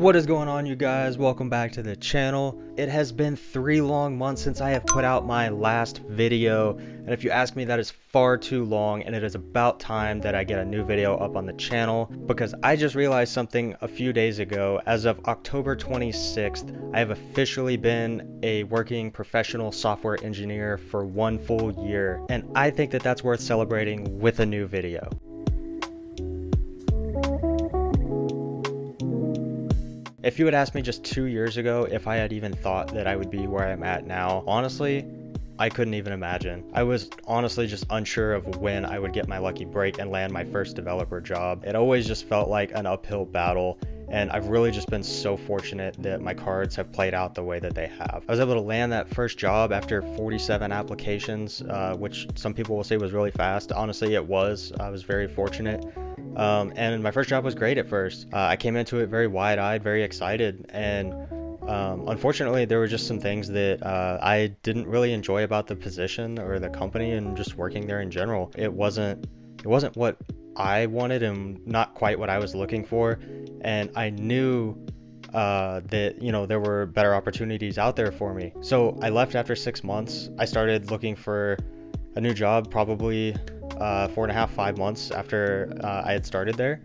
What is going on, you guys? Welcome back to the channel. It has been 3 long months since I have put out my last video, and if you ask me, that is far too long, and it is about time that I get a new video up on the channel, because I just realized something a few days ago. As of October 26th, I have officially been a working professional software engineer for 1 full year, and I think that that's worth celebrating with a new video. If you had asked me just 2 years ago if I had even thought that I would be where I'm at now, honestly, I couldn't even imagine. I was honestly just unsure of when I would get my lucky break and land my first developer job. It always just felt like an uphill battle, and I've really just been so fortunate that my cards have played out the way that they have. I was able to land that first job after 47 applications, which some people will say was really fast. Honestly, it was. I was very fortunate. And my first job was great at first. I came into it very wide-eyed, very excited, and unfortunately there were just some things that I didn't really enjoy about the position or the company and just working there in general. It wasn't what I wanted and not quite what I was looking for, and I knew that there were better opportunities out there for me. So I left after 6 months. I started looking for a new job probably 4.5, 5 months after I had started there,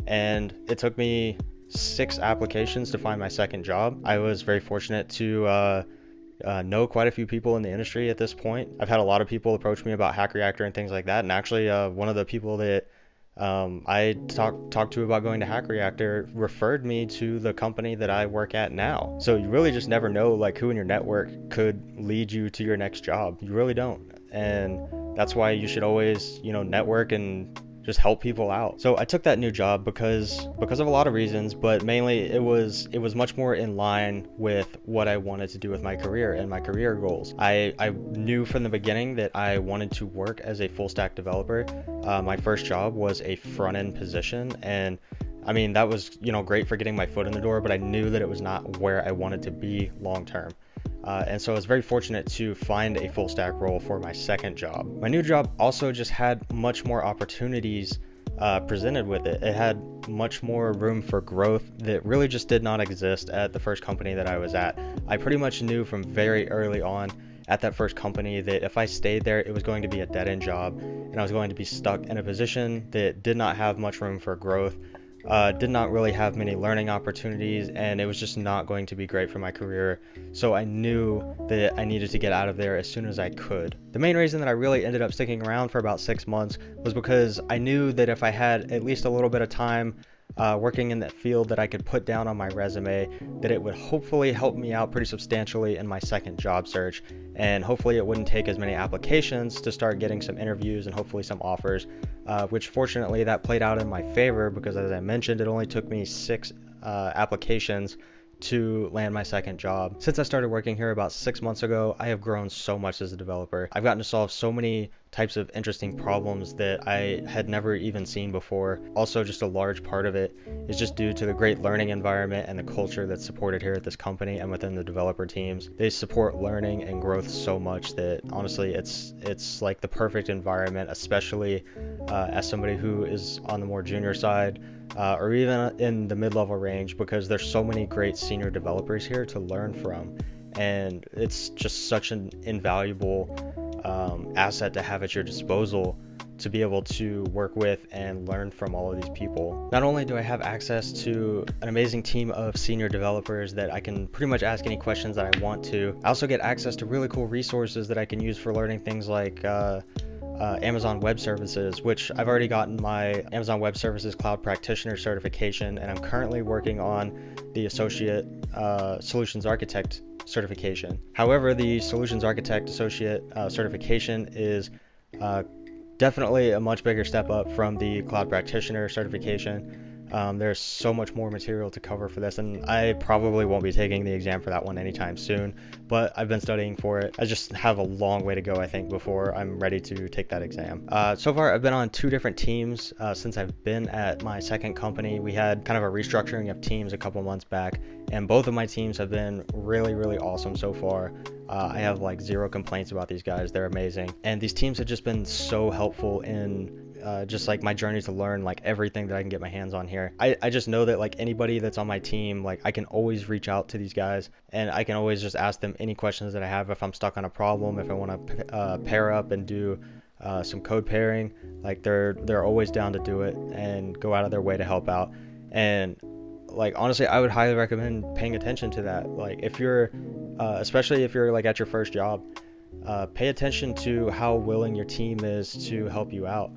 and it took me 6 applications to find my second job. I was very fortunate to know quite a few people in the industry at this point. I've had a lot of people approach me about Hack Reactor and things like that, and actually one of the people that I talked to about going to Hack Reactor referred me to the company that I work at now. So you really just never know like who in your network could lead you to your next job. You really don't, and that's why you should always network and just help people out. So I took that new job because of a lot of reasons, but mainly it was much more in line with what I wanted to do with my career and my career goals. I knew from the beginning that I wanted to work as a full stack developer. My first job was a front end position, and I mean that was great for getting my foot in the door, but I knew that it was not where I wanted to be long term. And so I was very fortunate to find a full stack role for my second job. My new job also just had much more opportunities presented with it. It had much more room for growth that really just did not exist at the first company that I was at. I pretty much knew from very early on at that first company that if I stayed there, it was going to be a dead-end job, and I was going to be stuck in a position that did not have much room for growth. Did not really have many learning opportunities, and it was just not going to be great for my career. So I knew that I needed to get out of there as soon as I could. The main reason that I really ended up sticking around for about 6 months was because I knew that if I had at least a little bit of time working in that field that I could put down on my resume, that it would hopefully help me out pretty substantially in my second job search, and hopefully it wouldn't take as many applications to start getting some interviews and hopefully some offers, which fortunately that played out in my favor, because as I mentioned, it only took me 6 applications to land my second job. Since I started working here about 6 months ago, I have grown so much as a developer. I've gotten to solve so many types of interesting problems that I had never even seen before. Also, just a large part of it is just due to the great learning environment and the culture that's supported here at this company and within the developer teams. They support learning and growth so much that honestly it's like the perfect environment, especially as somebody who is on the more junior side, or even in the mid-level range, because there's so many great senior developers here to learn from, and it's just such an invaluable asset to have at your disposal to be able to work with and learn from all of these people. Not only do I have access to an amazing team of senior developers that I can pretty much ask any questions that I want to, I also get access to really cool resources that I can use for learning things like Amazon Web Services, which I've already gotten my Amazon Web Services Cloud Practitioner certification, and I'm currently working on the Associate Solutions Architect certification. However, the Solutions Architect Associate certification is definitely a much bigger step up from the Cloud Practitioner certification. There's so much more material to cover for this, and I probably won't be taking the exam for that one anytime soon, but I've been studying for it. I just have a long way to go, I think, before I'm ready to take that exam. So far, I've been on 2 different teams since I've been at my second company. We had kind of a restructuring of teams a couple months back, and both of my teams have been really, really awesome so far. I have like 0 complaints about these guys. They're amazing, and these teams have just been so helpful in just like my journey to learn like everything that I can get my hands on here. I just know that like anybody that's on my team, like I can always reach out to these guys and I can always just ask them any questions that I have if I'm stuck on a problem, if I want to pair up and do some code pairing. Like they're always down to do it and go out of their way to help out. And like honestly, I would highly recommend paying attention to that. Like if you're especially if you're like at your first job, pay attention to how willing your team is to help you out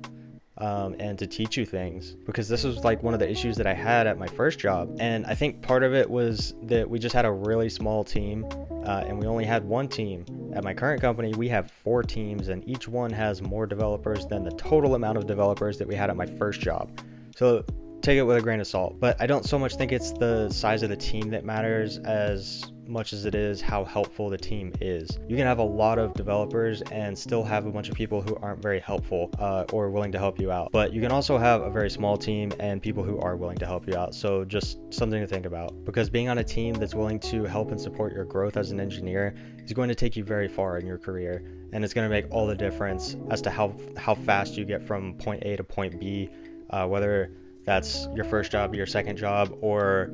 and to teach you things, because this was like one of the issues that I had at my first job. And I think part of it was that we just had a really small team and we only had one team. At my current company, we have 4 teams and each one has more developers than the total amount of developers that we had at my first job. So take it with a grain of salt. But I don't so much think it's the size of the team that matters as much as it is how helpful the team is. You can have a lot of developers and still have a bunch of people who aren't very helpful or willing to help you out. But you can also have a very small team and people who are willing to help you out. So just something to think about, because being on a team that's willing to help and support your growth as an engineer is going to take you very far in your career. And it's going to make all the difference as to how fast you get from point A to point B, whether that's your first job, your second job, or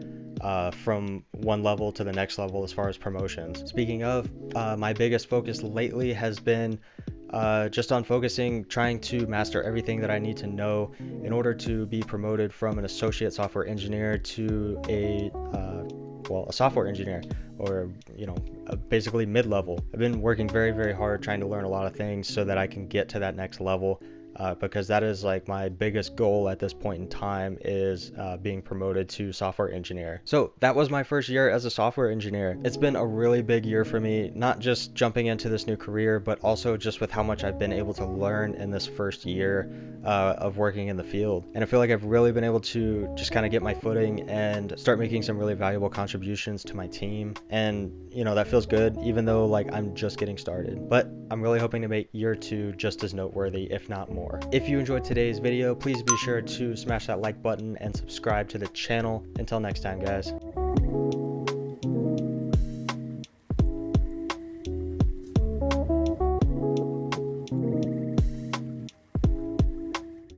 from one level to the next level as far as promotions. Speaking of, my biggest focus lately has been just on trying to master everything that I need to know in order to be promoted from an associate software engineer to a software engineer, or basically mid-level. I've been working very, very hard trying to learn a lot of things so that I can get to that next level. Because that is like my biggest goal at this point in time, is being promoted to software engineer. So that was my first year as a software engineer. It's been a really big year for me, not just jumping into this new career, but also just with how much I've been able to learn in this first year of working in the field. And I feel like I've really been able to just kind of get my footing and start making some really valuable contributions to my team. And that feels good, even though like I'm just getting started. But I'm really hoping to make year 2 just as noteworthy, if not more. If you enjoyed today's video, please be sure to smash that like button and subscribe to the channel. Until next time, guys.